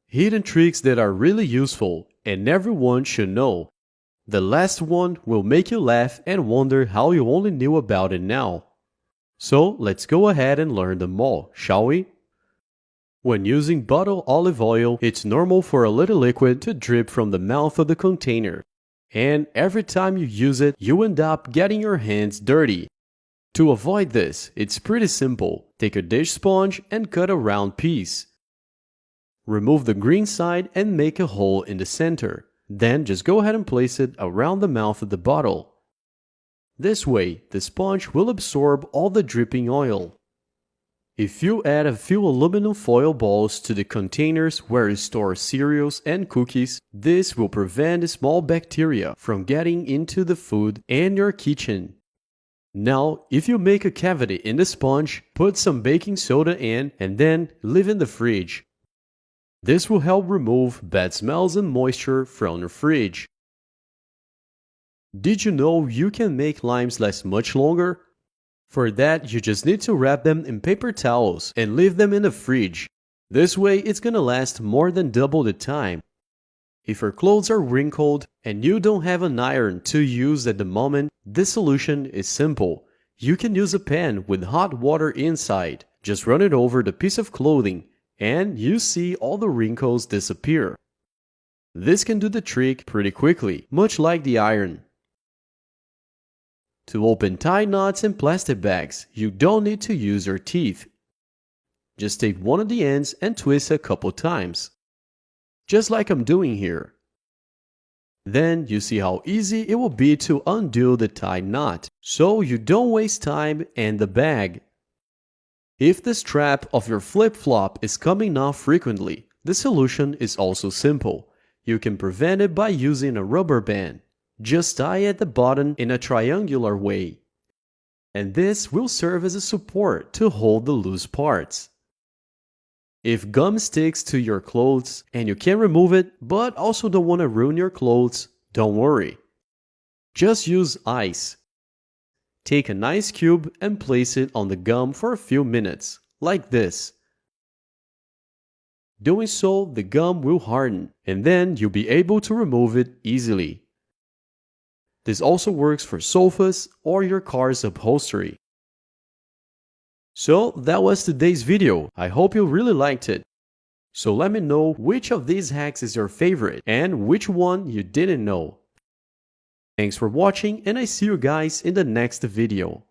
Hidden tricks that are really useful and everyone should know. The last one will make you laugh and wonder how you only knew about it now. So let's go ahead and learn them all, shall we? When using bottled olive oil, it's normal for a little liquid to drip from the mouth of the container. And every time you use it, you end up getting your hands dirty. To avoid this, it's pretty simple. Take a dish sponge and cut a round piece. Remove the green side and make a hole in the center. Then just go ahead and place it around the mouth of the bottle. This way, the sponge will absorb all the dripping oil. If you add a few aluminum foil balls to the containers where you store cereals and cookies, this will prevent small bacteria from getting into the food and your kitchen. Now, if you make a cavity in the sponge, put some baking soda in and then leave in the fridge. This will help remove bad smells and moisture from your fridge. Did you know you can make limes last much longer? For that, you just need to wrap them in paper towels and leave them in the fridge. This way, it's gonna last more than double the time. If your clothes are wrinkled and you don't have an iron to use at the moment, this solution is simple. You can use a pan with hot water inside. Just run it over the piece of clothing and you see all the wrinkles disappear. This can do the trick pretty quickly, much like the iron. To open tie knots in plastic bags, you don't need to use your teeth. Just take one of the ends and twist a couple times. Just like I'm doing here. Then you see how easy it will be to undo the tie knot, so you don't waste time and the bag. If the strap of your flip-flop is coming off frequently, the solution is also simple. You can prevent it by using a rubber band. Just tie at the bottom in a triangular way. And this will serve as a support to hold the loose parts. If gum sticks to your clothes and you can't remove it but also don't want to ruin your clothes, don't worry. Just use ice. Take an ice cube and place it on the gum for a few minutes, like this. Doing so, the gum will harden and then you'll be able to remove it easily. This also works for sofas or your car's upholstery. So that was today's video. I hope you really liked it. So let me know which of these hacks is your favorite and which one you didn't know. Thanks for watching and I see you guys in the next video.